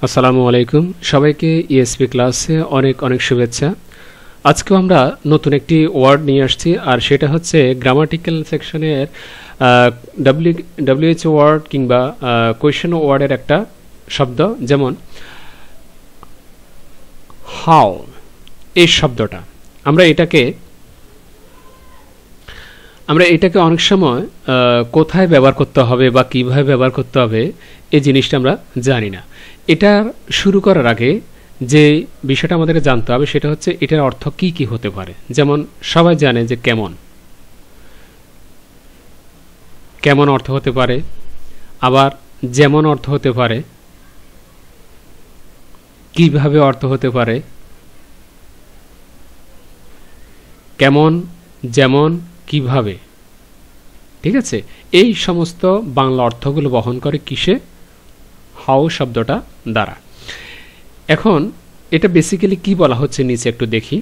আসসালামু আলাইকুম সবাইকে ইএসপি ক্লাসে অনেক অনেক শুভেচ্ছা। আজকেও আমরা নতুন একটি ওয়ার্ড নিয়ে আসছি, আর সেটা হচ্ছে গ্রামাটিক্যাল সেকশনের ডব্লিউএইচ ওয়ার্ড কিংবা কোয়েশ্চেন ওয়ার্ডের একটা শব্দ, যেমন হাউ। এই শব্দটা আমরা এটাকে অনেক সময় কোথায় ব্যবহার করতে হবে বা কিভাবে ব্যবহার করতে হবে এই জিনিসটা আমরা জানি না। এটা শুরু করার আগে যে বিষয়টা আমাদের জানতে হবে সেটা হচ্ছে এটার অর্থ কি কি হতে পারে। যেমন সবাই জানে যে কেমন কেমন অর্থ হতে পারে, আবার যেমন অর্থ হতে পারে, কিভাবে অর্থ হতে পারে, কেমন, যেমন, কিভাবে। ঠিক আছে, এই সমস্ত বাংলা অর্থগুলো বহন করে কিসে? হাউ শব্দটা দ্বারা। এখন এটা বেসিক্যালি কি বলা হচ্ছে নিচে একটু দেখি।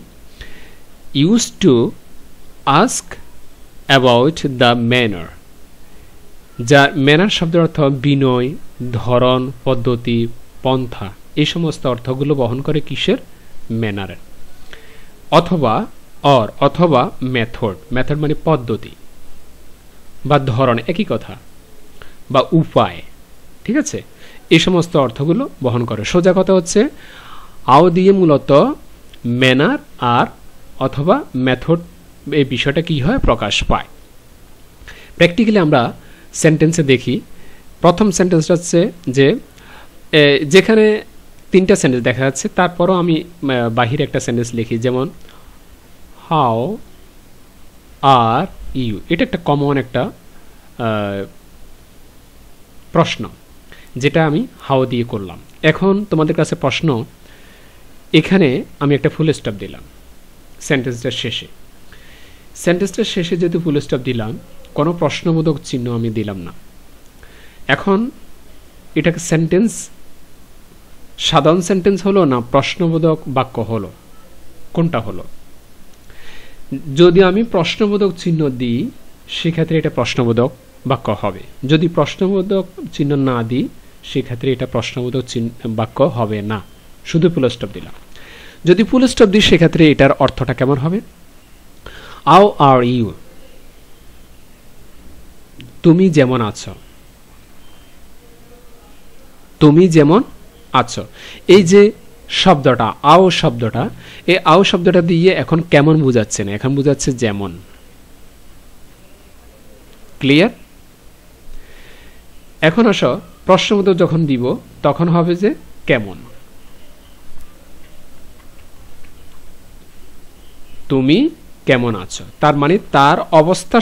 Use to ask about the manner, যা ম্যানার শব্দের অর্থ বিনয়, ধরন, পদ্ধতি, পন্থা। এই সমস্ত অর্থগুলো বহন করে কিসের? ম্যানারের। অথবা মেথড মানে পদ্ধতি বা ধরন, একই কথা, বা উপায়। ঠিক আছে, এই সমস্ত অর্থগুলো বহন করে। সোজা কথা হচ্ছে আও দিয়ে মূলত ম্যানার আর অথবা মেথড এই বিষয়টা কি হয়? প্রকাশ পায়। প্র্যাকটিক্যালি আমরা সেন্টেন্সে দেখি। প্রথম সেন্টেন্সটা হচ্ছে যে যেখানে তিনটা সেন্টেন্স দেখা যাচ্ছে, তারপরও আমি বাহিরে একটা সেন্টেন্স লিখি, যেমন হাউ আর ইউ। এটা একটা কমন একটা প্রশ্ন, যেটা আমি হাউ দিয়ে করলাম। এখন তোমাদের কাছে প্রশ্ন, এখানে আমি একটা ফুল স্টপ দিলাম সেন্টেন্সটার শেষে যেহেতু ফুল স্টপ দিলাম, কোনো প্রশ্নবোধক চিহ্ন আমি দিলাম না। এখন এটাকে সেন্টেন্স সাধারণ সেন্টেন্স হলো না প্রশ্নবোধক বাক্য হলো? কোনটা হলো? যদি আমি প্রশ্নবোধক চিহ্ন দিই সেক্ষেত্রে এটা প্রশ্নবোধক বাক্য হবে। যদি প্রশ্নবোধক চিহ্ন না দিই সেক্ষেত্রে এটা প্রশ্নবোধক বাক্য হবে না, শুধু ফুল স্টপ দিলাম। যদি ফুল স্টপ দিই সেক্ষেত্রে এটার অর্থটা কেমন হবে? হাউ আর ইউ, তুমি যেমন আছো। তুমি যেমন আছো, এই যে শব্দটা আও শব্দটা, এই আও শব্দটা দিয়ে এখন কেমন বোঝাচ্ছে না, এখন বোঝাচ্ছে যেমন। ক্লিয়ার? এখন আসো, প্রশ্নবোধক যখন দিব তখন হবে যে কেমন। তুমি কেমন আছো, তার মানে তার অবস্থা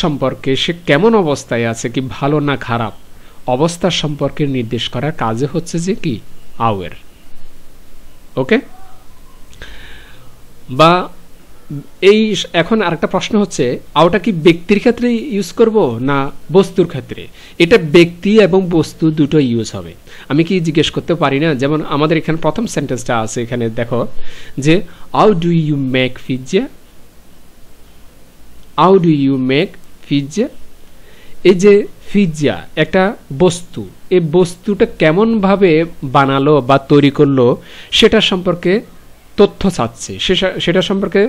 সম্পর্কে সে কেমন অবস্থায় আছে, কি ভালো না খারাপ, অবস্থার সম্পর্কে নির্দেশ করার কাজে হচ্ছে যে কি আওয়ের। ওকে, বা এই এখন আরেকটা প্রশ্ন হচ্ছে, আওটা কি ব্যক্তির ক্ষেত্রে ইউজ করব না বস্তুর ক্ষেত্রে? এটা ব্যক্তি এবং বস্তু দুটো ইউজ হবে। আমি কি জিজ্ঞেস করতে পারি না? যেমন আমাদের এখানে প্রথম সেন্টেন্সটা আছে, এখানে দেখো যে how do you make pizza. How do you make pizza, এই যে পিৎজা একটা বস্তু, এই বস্তুটা কেমন ভাবে বানালো বা তৈরি করলো সেটা সম্পর্কে তথ্য চাচ্ছে, সেটা সম্পর্কে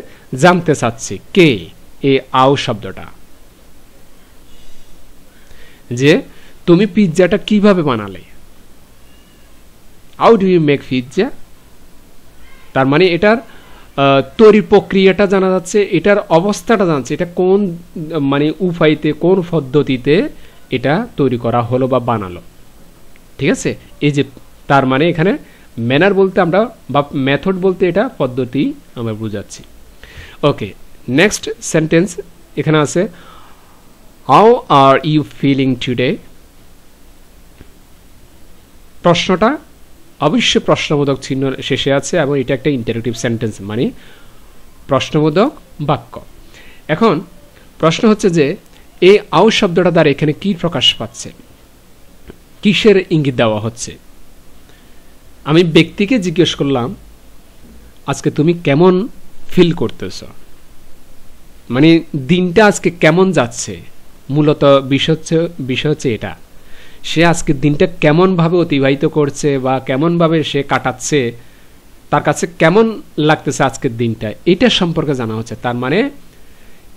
জানতে চাচ্ছে কে? এই আও শব্দটা। যে তুমি পিৎজাটা কিভাবে বানালে, how do you make pizza, তার মানে এটার তৈরির প্রক্রিয়াটা জানা যাচ্ছে, এটার অবস্থাটা জানছে, এটা কোন মানে উপায়তে, কোন পদ্ধতিতে এটা তৈরি করা হলো বা বানালো। ঠিক আছে, এই যে তার মানে এখানে ম্যানার বলতে আমরা বা মেথড বলতে এটা পদ্ধতি আমরা বুঝাচ্ছি। ওকে, নেক্সট সেন্টেন্স এখানে আছে how are you feeling today. প্রশ্নটা অবশ্যই প্রশ্নবোধক চিহ্ন শেষে আছে এবং এটা একটা ইন্টারেক্টিভ সেন্টেন্স মানে প্রশ্নবোধক বাক্য। এখন প্রশ্ন হচ্ছে যে এই আউ শব্দটা দ্বারা এখানে কি প্রকাশ পাচ্ছে, কিসের ইঙ্গিত দেওয়া হচ্ছে? আমি ব্যক্তিকে জিজ্ঞেস করলাম আজকে তুমি কেমন ফিল করতেছ, মানে দিনটা আজকে কেমন যাচ্ছে, মূলত বিষয় হচ্ছে এটা। সে আজকের দিনটা কেমনভাবে অতিবাহিত করছে বা কেমনভাবে সে কাটাচ্ছে, তার কাছে কেমন লাগতেছে আজকের দিনটা, এটা সম্পর্কে জানা হচ্ছে। তার মানে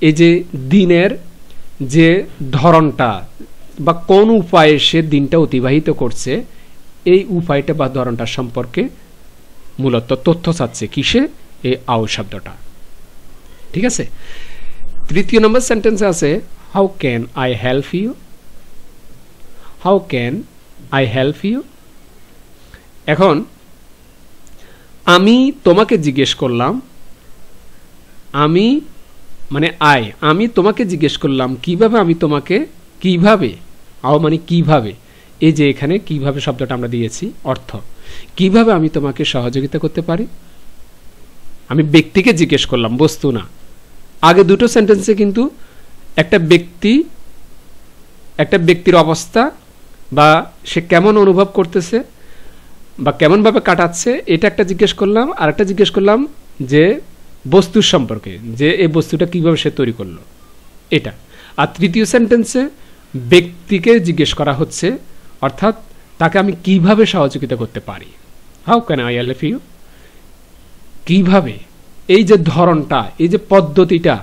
এই যে দিনের যে ধরনটা বা কোন উপায়ে সে দিনটা অতিবাহিত করছে, এই উপায়টা বা ধরনটা সম্পর্কে মূলত তথ্য চাচ্ছে কিসে? এই আও শব্দটা। ঠিক আছে। তৃতীয় নম্বর সেন্টেন্সে আছে how can I help you. How can I help you. এখন আমি তোমাকে জিজ্ঞেস করলাম, আমি মানে আমি তোমাকে জিজ্ঞেস করলাম কিভাবে আমি তোমাকে, কিভাবে, আও মানে কিভাবে, এই যে এখানে কিভাবে শব্দটা আমরা দিয়েছি অর্থ, কিভাবে আমি তোমাকে সহযোগিতা করতে পারি। আমি ব্যক্তিকে জিজ্ঞেস করলাম, বস্তু না। আগে দুটো সেন্টেন্সে কিন্তু একটা ব্যক্তির অবস্থা বা সে কেমন অনুভব করতেছে বা কেমনভাবে কাটাচ্ছে এটা একটা জিজ্ঞেস করলাম, আর একটা জিজ্ঞেস করলাম যে বস্তুর সম্পর্কে, যে এই বস্তুটা কিভাবে সে তৈরি করলো এটা। আর তৃতীয় সেন্টেন্সে ব্যক্তিকে জিজ্ঞেস করা হচ্ছে, অর্থাৎ তাকে আমি কিভাবে সহযোগিতা করতে পারি। How can I help you. কিভাবে, এই যে ধরনটা, এই যে পদ্ধতিটা,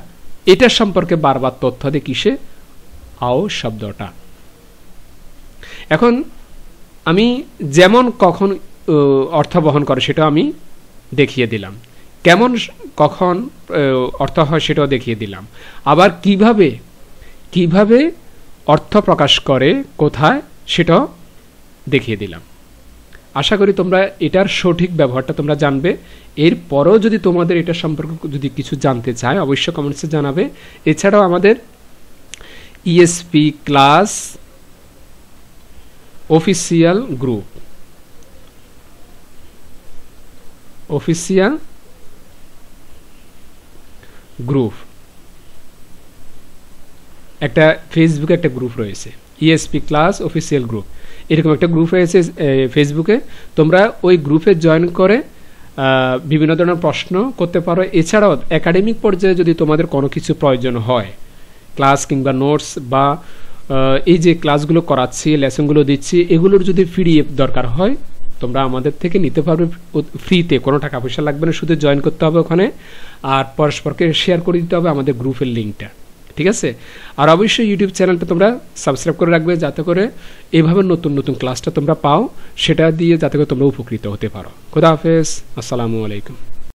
এটার সম্পর্কে বারবার তথ্য দেয় কিসে? আও শব্দটা। এখন আমি যেমন কখন অর্থ বহন করে সেটা আমি দেখিয়ে দিলাম, কেমন কখন অর্থ হয় সেটাও দেখিয়ে দিলাম, আবার কিভাবে অর্থ প্রকাশ করে কোথায় সেটাও দেখিয়ে দিলাম। আশা করি তোমরা এটার সঠিক ব্যবহারটা তোমরা জানবে। এরপরও যদি তোমাদের এটা সম্পর্কে যদি কিছু জানতে চায় অবশ্যই কমেন্টসে জানাবে। এছাড়াও আমাদের ইএসপি ক্লাস অফিসিয়াল গ্রুপ একটা ফেসবুকে একটা গ্রুপ রয়েছে, ইএসপি ক্লাস অফিসিয়াল গ্রুপ, এরকম একটা গ্রুপ রয়েছে ফেসবুকে। তোমরা ওই গ্রুপে জয়েন করে বিভিন্ন ধরনের প্রশ্ন করতে পারো। এছাড়াও একাডেমিক পর্যায়ে যদি তোমাদের কোনো কিছু প্রয়োজন হয়, ক্লাস কিংবা নোটস বা এই যে ক্লাসগুলো করাচ্ছি, লেসনগুলো দিচ্ছি, এগুলোর যদি পিডিএফ দরকার হয় তোমরা আমাদের থেকে নিতে পারবে ফ্রিতে, কোনো টাকা পয়সা লাগবে না, শুধু জয়েন করতে হবে ওখানে, আর পরস্পরকে শেয়ার করে দিতে হবে আমাদের গ্রুপের লিঙ্কটা। ঠিক আছে। আর অবশ্যই ইউটিউব চ্যানেলটা তোমরা সাবস্ক্রাইব করে রাখবে, যাতে করে এভাবে নতুন নতুন ক্লাসটা তোমরা পাও, সেটা দিয়ে যাতে করে তোমরা উপকৃত হতে পারো। খোদা হাফেজ, আসসালামু আলাইকুম।